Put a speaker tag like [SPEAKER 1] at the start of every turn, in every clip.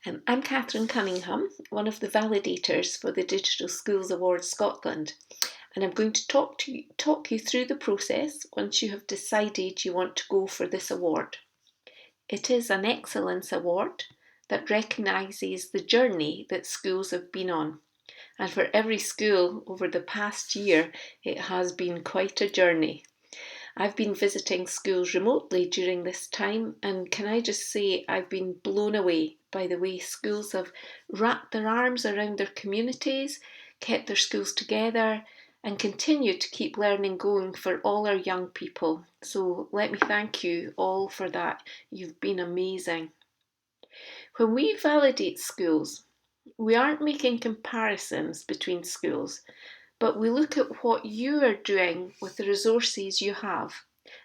[SPEAKER 1] I'm Catherine Cunningham, one of the validators for the Digital Schools Award Scotland, and I'm going to talk you through the process once you have decided you want to go for this award. It is an excellence award that recognises the journey that schools have been on, and for every school over the past year it has been quite a journey. I've been visiting schools remotely during this time, and can I just say I've been blown away by the way schools have wrapped their arms around their communities, kept their schools together, and continue to keep learning going for all our young people. So let me thank you all for that. You've been amazing. When we validate schools, we aren't making comparisons between schools, but we look at what you are doing with the resources you have,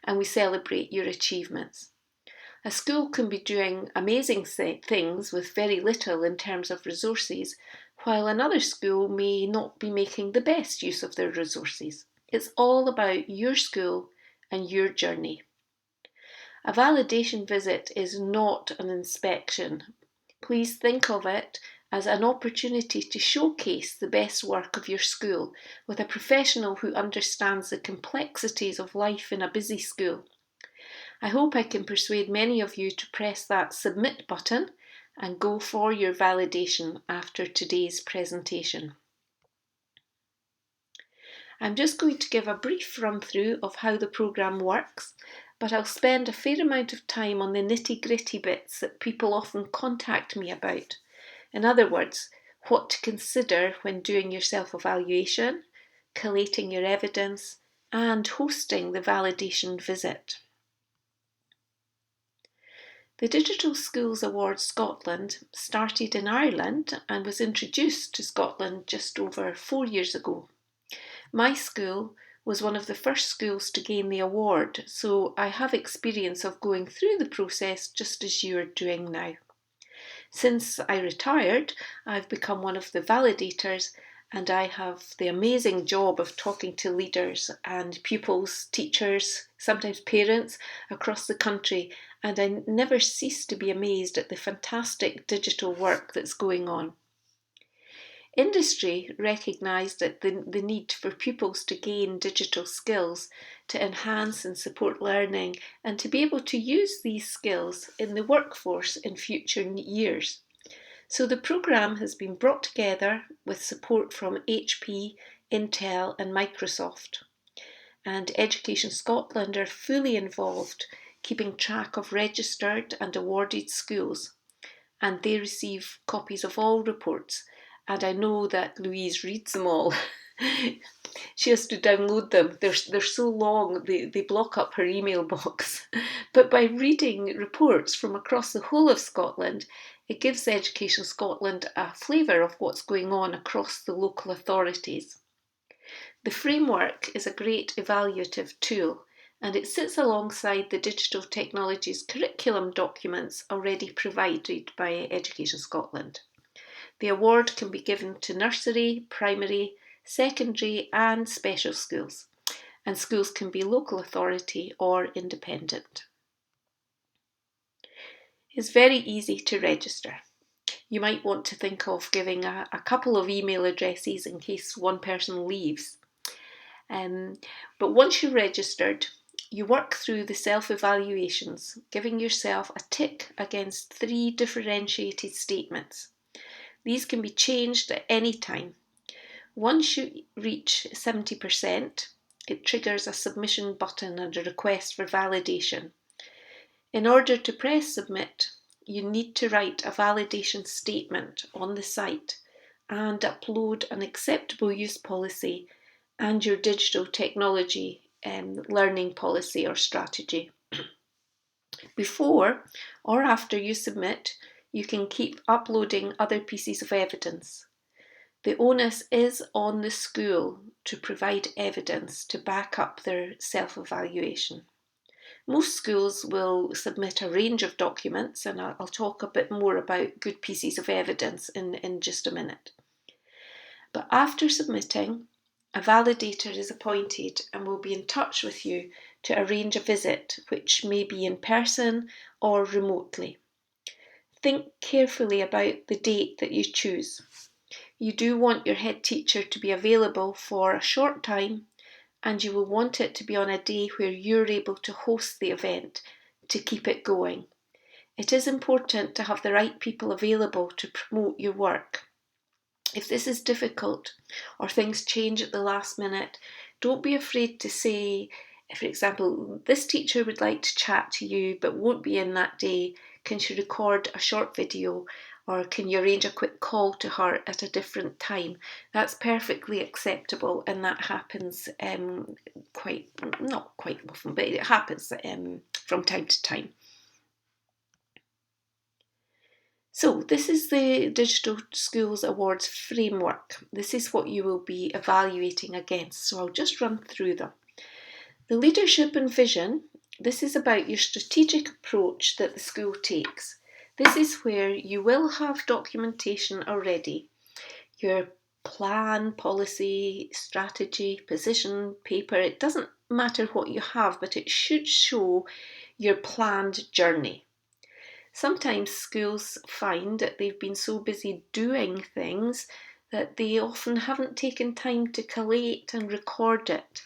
[SPEAKER 1] and we celebrate your achievements. A school can be doing amazing things with very little in terms of resources, while another school may not be making the best use of their resources. It's all about your school and your journey. A validation visit is not an inspection. Please think of it as an opportunity to showcase the best work of your school with a professional who understands the complexities of life in a busy school. I hope I can persuade many of you to press that submit button and go for your validation after today's presentation. I'm just going to give a brief run through of how the programme works, but I'll spend a fair amount of time on the nitty-gritty bits that people often contact me about. In other words, what to consider when doing your self-evaluation, collating your evidence, and hosting the validation visit. The Digital Schools Award Scotland started in Ireland and was introduced to Scotland just over 4 years ago. My school was one of the first schools to gain the award, so I have experience of going through the process just as you are doing now. Since I retired, I've become one of the validators, and I have the amazing job of talking to leaders and pupils, teachers, sometimes parents across the country, and I never cease to be amazed at the fantastic digital work that's going on. Industry recognised that the need for pupils to gain digital skills to enhance and support learning and to be able to use these skills in the workforce in future years. So the programme has been brought together with support from HP, Intel and Microsoft. And Education Scotland are fully involved, keeping track of registered and awarded schools. And they receive copies of all reports. And I know that Louise reads them all. She has to download them. They're so long, they block up her email box. But by reading reports from across the whole of Scotland, it gives Education Scotland a flavour of what's going on across the local authorities. The framework is a great evaluative tool, and it sits alongside the digital technologies curriculum documents already provided by Education Scotland. The award can be given to nursery, primary, secondary and special schools, and schools can be local authority or independent. It's very easy to register. You might want to think of giving a couple of email addresses in case one person leaves. But once you're registered, you work through the self-evaluations, giving yourself a tick against 3 differentiated statements. These can be changed at any time. Once you reach 70%, it triggers a submission button and a request for validation. In order to press submit, you need to write a validation statement on the site and upload an acceptable use policy and your digital technology learning policy or strategy. Before or after you submit, you can keep uploading other pieces of evidence. The onus is on the school to provide evidence to back up their self-evaluation. Most schools will submit a range of documents, and I'll talk a bit more about good pieces of evidence in just a minute. But after submitting, a validator is appointed and will be in touch with you to arrange a visit, which may be in person or remotely. Think carefully about the date that you choose. You do want your head teacher to be available for a short time, and you will want it to be on a day where you're able to host the event to keep it going. It is important to have the right people available to promote your work. If this is difficult or things change at the last minute, don't be afraid to say, for example, this teacher would like to chat to you but won't be in that day. Can she record a short video, or can you arrange a quick call to her at a different time? That's perfectly acceptable, and that happens not quite often, but it happens from time to time. So this is the Digital Schools Awards framework. This is what you will be evaluating against. So I'll just run through them. The leadership and vision, this is about your strategic approach that the school takes. This is where you will have documentation already. Your plan, policy, strategy, position, paper, it doesn't matter what you have, but it should show your planned journey. Sometimes schools find that they've been so busy doing things that they often haven't taken time to collate and record it.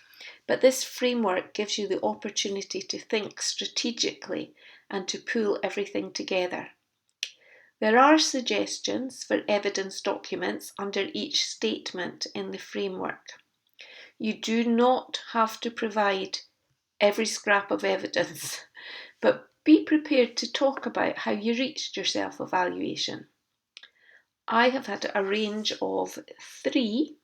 [SPEAKER 1] But this framework gives you the opportunity to think strategically and to pull everything together. There are suggestions for evidence documents under each statement in the framework. You do not have to provide every scrap of evidence, but be prepared to talk about how you reached your self-evaluation. I have had a range of 3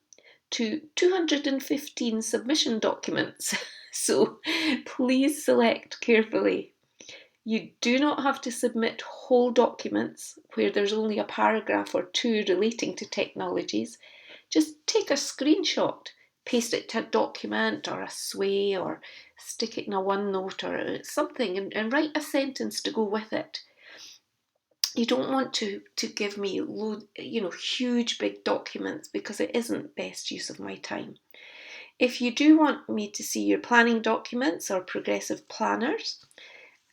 [SPEAKER 1] to 215 submission documents, so please select carefully. You do not have to submit whole documents where there's only a paragraph or 2 relating to technologies. Just take a screenshot, paste it to a document or a sway, or stick it in a OneNote or something, and write a sentence to go with it. You don't want to give me huge big documents, because it isn't best use of my time. If you do want me to see your planning documents or progressive planners,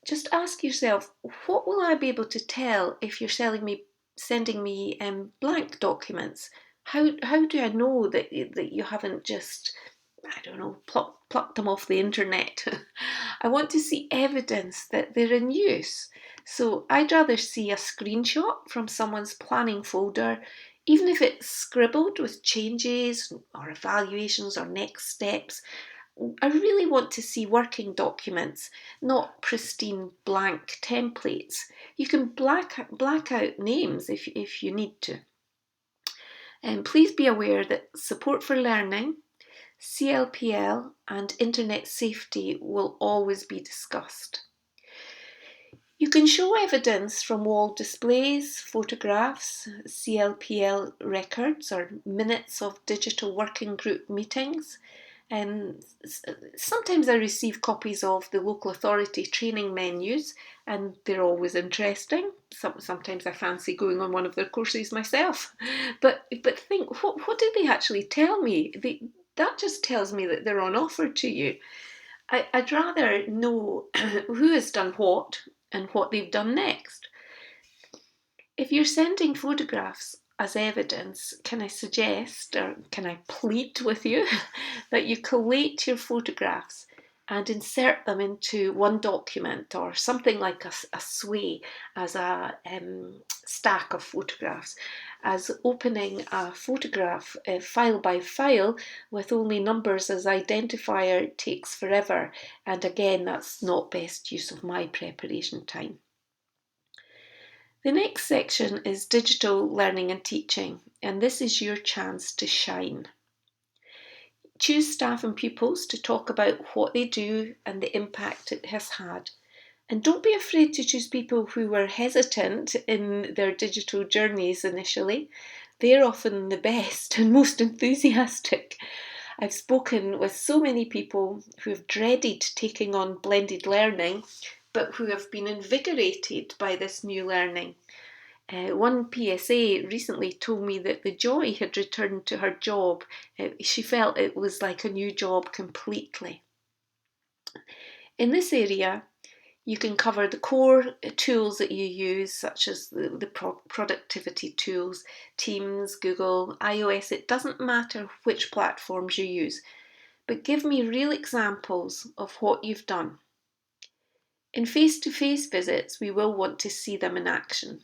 [SPEAKER 1] just ask yourself, what will I be able to tell if you're sending me blank documents? How do I know that you haven't just, I don't know, plucked them off the internet? I want to see evidence that they're in use. So I'd rather see a screenshot from someone's planning folder, even if it's scribbled with changes or evaluations or next steps. I really want to see working documents, not pristine blank templates. You can black out names if you need to. And please be aware that support for learning, CLPL and internet safety will always be discussed. You can show evidence from wall displays, photographs, CLPL records or minutes of digital working group meetings. Sometimes I receive copies of the local authority training menus, and they're always interesting. Sometimes I fancy going on one of their courses myself. But think, what did they actually tell me? That just tells me that they're on offer to you. I'd rather know who has done what and what they've done next. If you're sending photographs as evidence, can I suggest, or can I plead with you, that you collate your photographs and insert them into one document or something like a sway as a stack of photographs, as opening a photograph file by file with only numbers as identifier takes forever, and again, that's not best use of my preparation time. The next section is digital learning and teaching, and this is your chance to shine. Choose staff and pupils to talk about what they do and the impact it has had. And don't be afraid to choose people who were hesitant in their digital journeys initially. They're often the best and most enthusiastic. I've spoken with so many people who have dreaded taking on blended learning, but who have been invigorated by this new learning. One PSA recently told me that the joy had returned to her job. She felt it was like a new job completely. In this area, You can cover the core tools that you use, such as the productivity tools, Teams, Google, iOS. It doesn't matter which platforms you use, but give me real examples of what you've done. In face-to-face visits, we will want to see them in action.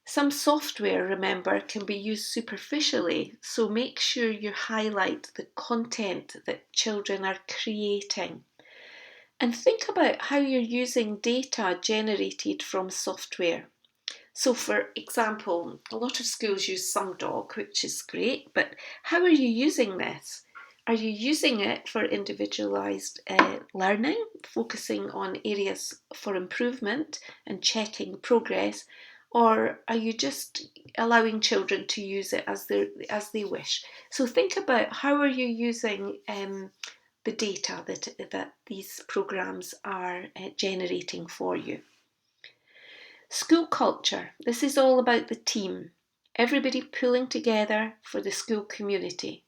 [SPEAKER 1] Some software, remember, can be used superficially, so make sure you highlight the content that children are creating. And think about how you're using data generated from software. So, for example, a lot of schools use SumDog, which is great, but how are you using this? Are you using it for individualised learning, focusing on areas for improvement and checking progress, or are you just allowing children to use it as they wish? So think about how are you using the data that these programs are generating for you. School culture. This is all about the team. Everybody pulling together for the school community.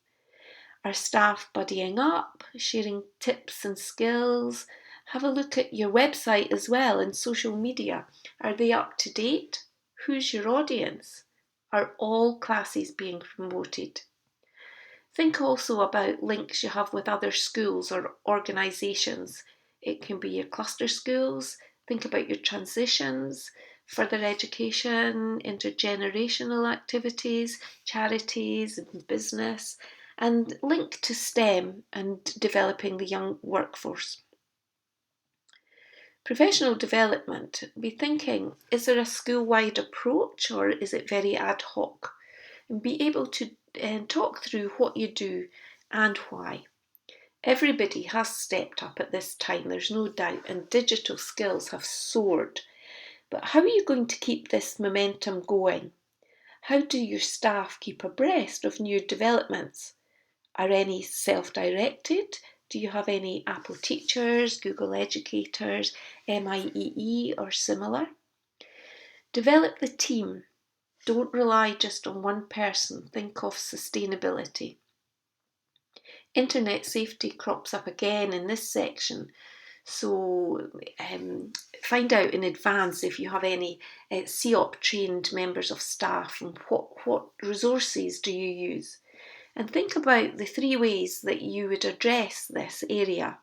[SPEAKER 1] Are staff buddying up, sharing tips and skills? Have a look at your website as well and social media. Are they up to date? Who's your audience? Are all classes being promoted? Think also about links you have with other schools or organisations. It can be your cluster schools. Think about your transitions, further education, intergenerational activities, charities, and business, and link to STEM and developing the young workforce. Professional development. Be thinking, is there a school-wide approach or is it very ad hoc? And be able to talk through what you do and why. Everybody has stepped up at this time, there's no doubt, and digital skills have soared. But how are you going to keep this momentum going? How do your staff keep abreast of new developments? Are any self-directed? Do you have any Apple Teachers, Google Educators, MIEE or similar? Develop the team. Don't rely just on one person. Think of sustainability. Internet safety crops up again in this section. So find out in advance if you have any COP trained members of staff and what resources do you use. And think about the 3 ways that you would address this area.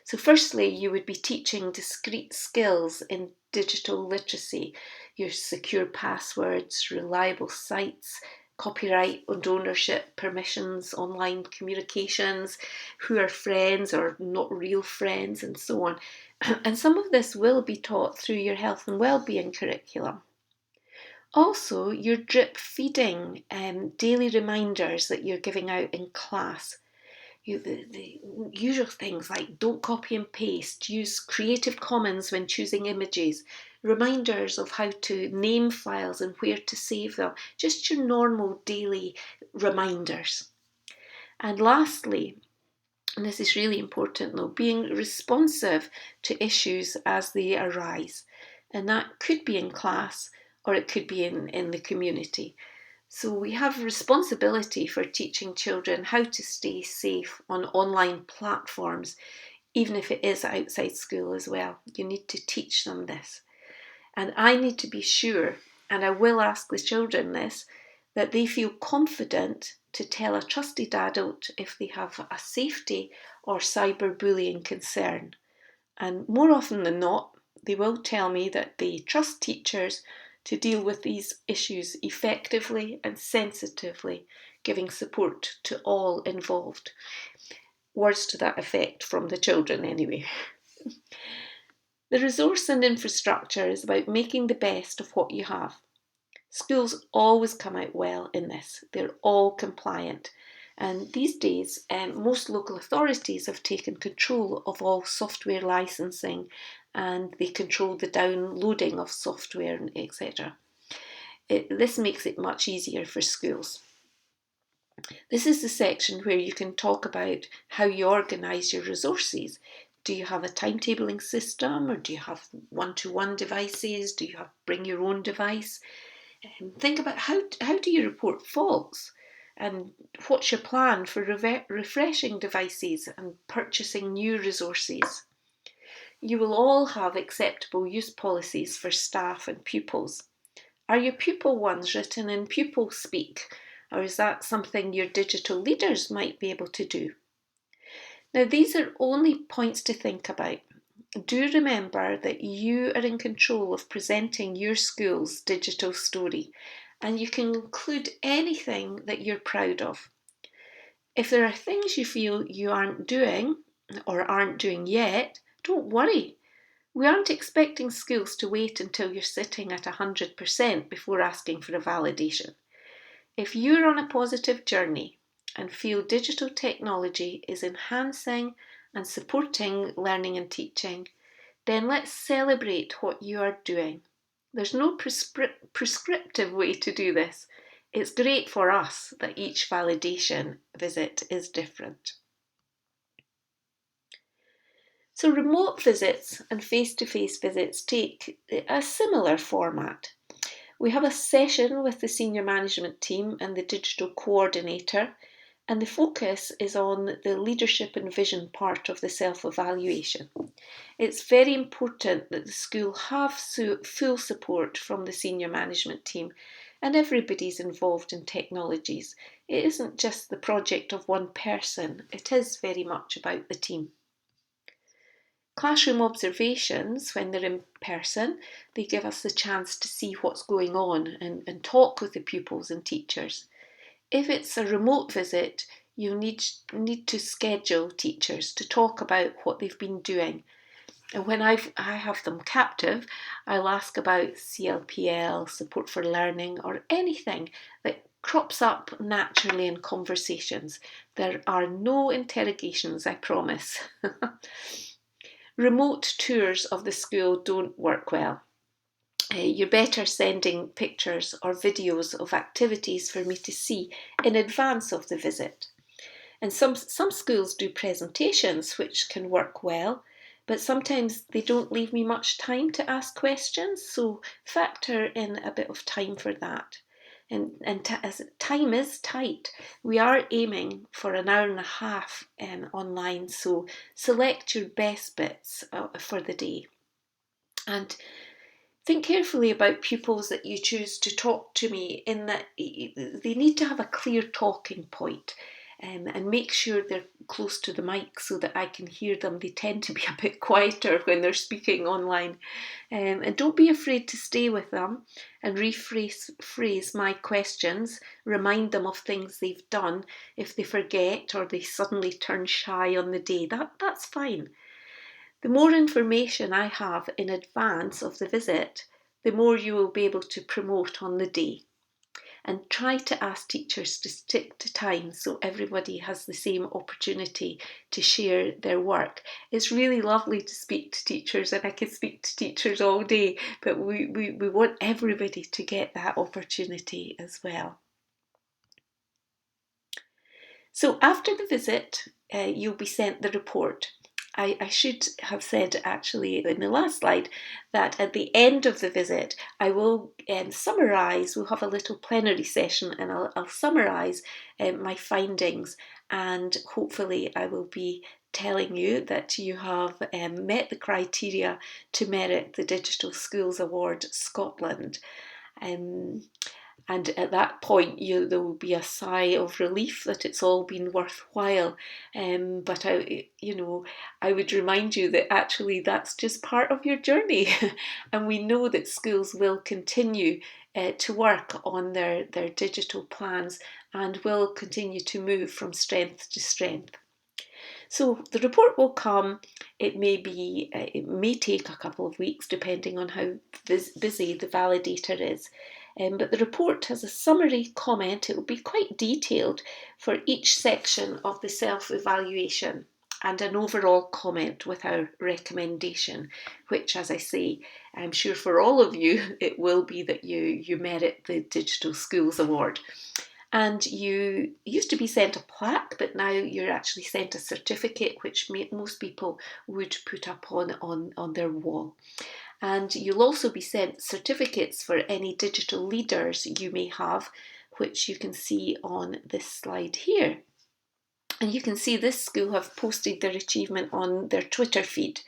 [SPEAKER 1] So firstly, you would be teaching discrete skills in digital literacy, your secure passwords, reliable sites, copyright and ownership, permissions, online communications, who are friends or not real friends, and so on. And some of this will be taught through your health and wellbeing curriculum. Also, your drip feeding daily reminders that you're giving out in class. The usual things like don't copy and paste, use Creative Commons when choosing images, reminders of how to name files and where to save them, just your normal daily reminders. And lastly, and this is really important though, being responsive to issues as they arise. And that could be in class or it could be in the community. So we have responsibility for teaching children how to stay safe on online platforms, even if it is outside school as well. You need to teach them this. And I need to be sure, and I will ask the children this, that they feel confident to tell a trusted adult if they have a safety or cyberbullying concern. And more often than not, they will tell me that they trust teachers to deal with these issues effectively and sensitively, giving support to all involved. Words to that effect from the children anyway. The resource and infrastructure is about making the best of what you have. Schools always come out well in this. They're all compliant. And these days, most local authorities have taken control of all software licensing and they control the downloading of software, etc. This makes it much easier for schools. This is the section where you can talk about how you organise your resources. Do you have a timetabling system or do you have one-to-one devices? Do you have bring your own device? Think about how do you report faults? And what's your plan for refreshing devices and purchasing new resources? You will all have acceptable use policies for staff and pupils. Are your pupil ones written in pupil speak, or is that something your digital leaders might be able to do? Now, these are only points to think about. Do remember that you are in control of presenting your school's digital story, and you can include anything that you're proud of. If there are things you feel you aren't doing or aren't doing yet, don't worry. We aren't expecting schools to wait until you're sitting at 100% before asking for a validation. If you're on a positive journey and feel digital technology is enhancing and supporting learning and teaching, then let's celebrate what you are doing. There's no prescriptive way to do this. It's great for us that each validation visit is different. So remote visits and face-to-face visits take a similar format. We have a session with the senior management team and the digital coordinator, and the focus is on the leadership and vision part of the self-evaluation. It's very important that the school have full support from the senior management team, and everybody's involved in technologies. It isn't just the project of one person, it is very much about the team. Classroom observations, when they're in person, they give us the chance to see what's going on and talk with the pupils and teachers. If it's a remote visit, you need to schedule teachers to talk about what they've been doing. And when I have them captive, I'll ask about CLPL, support for learning, or anything that crops up naturally in conversations. There are no interrogations, I promise. Remote tours of the school don't work well. You're better sending pictures or videos of activities for me to see in advance of the visit. And some schools do presentations, which can work well, but sometimes they don't leave me much time to ask questions, so factor in a bit of time for that. And as time is tight, we are aiming for an hour and a half online, so select your best bits for the day. And think carefully about pupils that you choose to talk to me, in that they need to have a clear talking point. And make sure they're close to the mic so that I can hear them. They tend to be a bit quieter when they're speaking online. And don't be afraid to stay with them and rephrase my questions, remind them of things they've done if they forget or they suddenly turn shy on the day. That's fine. The more information I have in advance of the visit, the more you will be able to promote on the day. And try to ask teachers to stick to time so everybody has the same opportunity to share their work. It's really lovely to speak to teachers, and I can speak to teachers all day, but we want everybody to get that opportunity as well. So after the visit, you'll be sent the report. I should have said actually in the last slide that at the end of the visit I will summarise, we'll have a little plenary session and I'll summarise my findings, and hopefully I will be telling you that you have met the criteria to merit the Digital Schools Award Scotland. And at that point, there will be a sigh of relief that it's all been worthwhile. But I would remind you that actually that's just part of your journey, and we know that schools will continue to work on their digital plans and will continue to move from strength to strength. So the report will come. It may take a couple of weeks depending on how busy the validator is. But the report has a summary comment. It will be quite detailed for each section of the self-evaluation, and an overall comment with our recommendation, which, as I say, I'm sure for all of you, it will be that you merit the Digital Schools Award. And you used to be sent a plaque, but now you're actually sent a certificate, which most people would put up on their wall. And you'll also be sent certificates for any digital leaders you may have, which you can see on this slide here. And you can see this school have posted their achievement on their Twitter feed.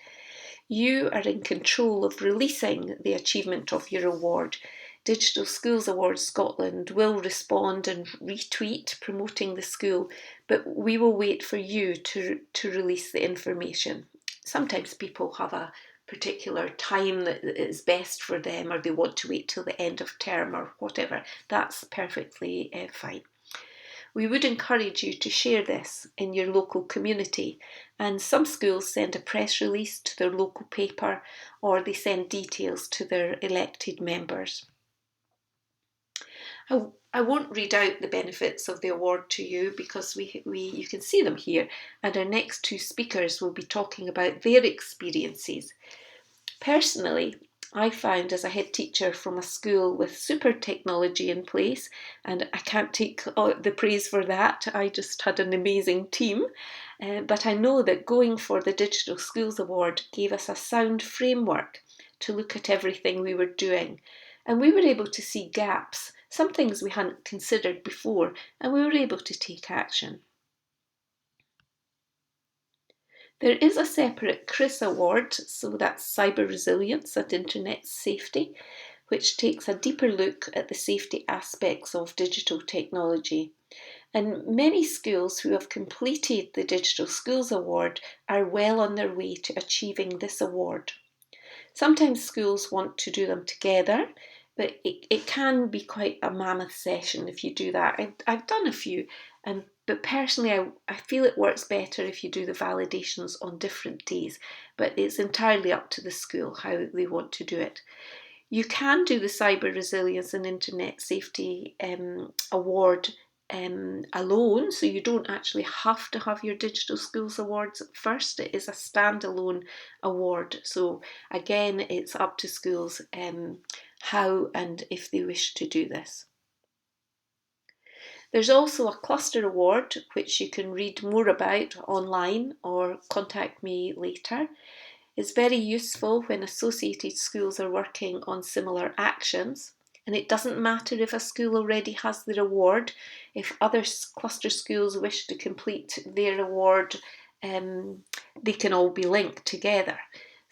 [SPEAKER 1] You are in control of releasing the achievement of your award. Digital Schools Awards Scotland will respond and retweet promoting the school, but we will wait for you to release the information. Sometimes people have a particular time that is best for them, or they want to wait till the end of term or whatever. That's perfectly fine. We would encourage you to share this in your local community, and some schools send a press release to their local paper, or they send details to their elected members. I won't read out the benefits of the award to you because you can see them here, and our next two speakers will be talking about their experiences. Personally, I found as a head teacher from a school with super technology in place, and I can't take the praise for that, I just had an amazing team, but I know that going for the Digital Schools Award gave us a sound framework to look at everything we were doing, and we were able to see gaps, some things we hadn't considered before, and we were able to take action. There is a separate CRIS award, so that's Cyber Resilience and Internet Safety, which takes a deeper look at the safety aspects of digital technology. And many schools who have completed the Digital Schools Award are well on their way to achieving this award. Sometimes schools want to do them together, but it can be quite a mammoth session if you do that. I've done a few, but personally I feel it works better if you do the validations on different days, but it's entirely up to the school how they want to do it. You can do the Cyber Resilience and Internet Safety Award alone, so you don't actually have to have your Digital Schools Awards first. It is a standalone award, so again it's up to schools how and if they wish to do this. There's also a cluster award which you can read more about online or contact me later. It's very useful when associated schools are working on similar actions. And it doesn't matter if a school already has their award. If other cluster schools wish to complete their award, they can all be linked together.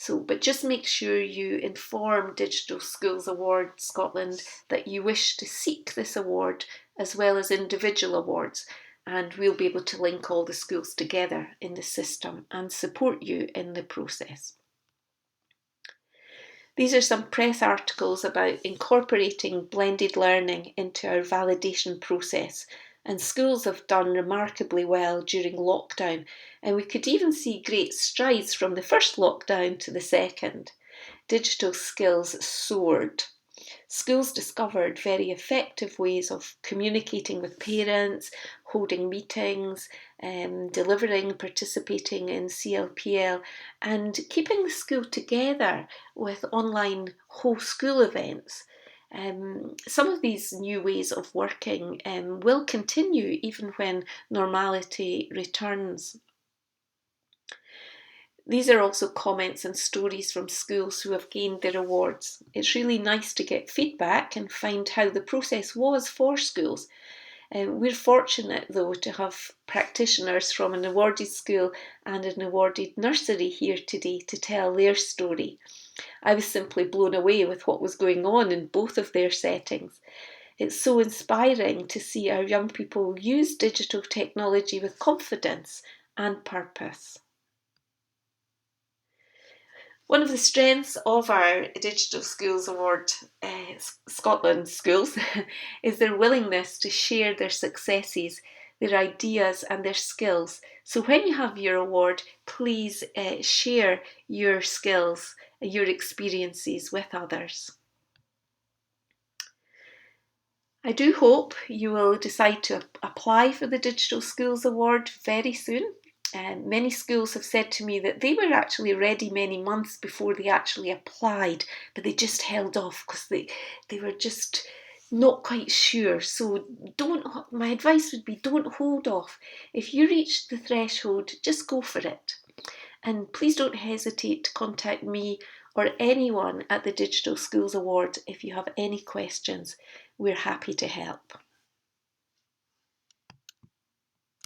[SPEAKER 1] But just make sure you inform Digital Schools Award Scotland that you wish to seek this award as well as individual awards, and we'll be able to link all the schools together in the system and support you in the process. These are some press articles about incorporating blended learning into our validation process, and schools have done remarkably well during lockdown, and we could even see great strides from the first lockdown to the second. Digital skills soared. Schools discovered very effective ways of communicating with parents, holding meetings, delivering, participating in CLPL, and keeping the school together with online whole school events. Some of these new ways of working will continue even when normality returns. These are also comments and stories from schools who have gained their awards. It's really nice to get feedback and find how the process was for schools. We're fortunate though to have practitioners from an awarded school and an awarded nursery here today to tell their story. I was simply blown away with what was going on in both of their settings. It's so inspiring to see our young people use digital technology with confidence and purpose. One of the strengths of our Digital Schools Award Scotland schools is their willingness to share their successes, their ideas and their skills. So when you have your award, please share your skills, your experiences with others. I do hope you will decide to apply for the Digital Schools Award very soon. Many schools have said to me that they were actually ready many months before they actually applied, but they just held off because they were just not quite sure. So my advice would be don't hold off. If you reach the threshold, just go for it. And please don't hesitate to contact me or anyone at the Digital Schools Award if you have any questions. We're happy to help.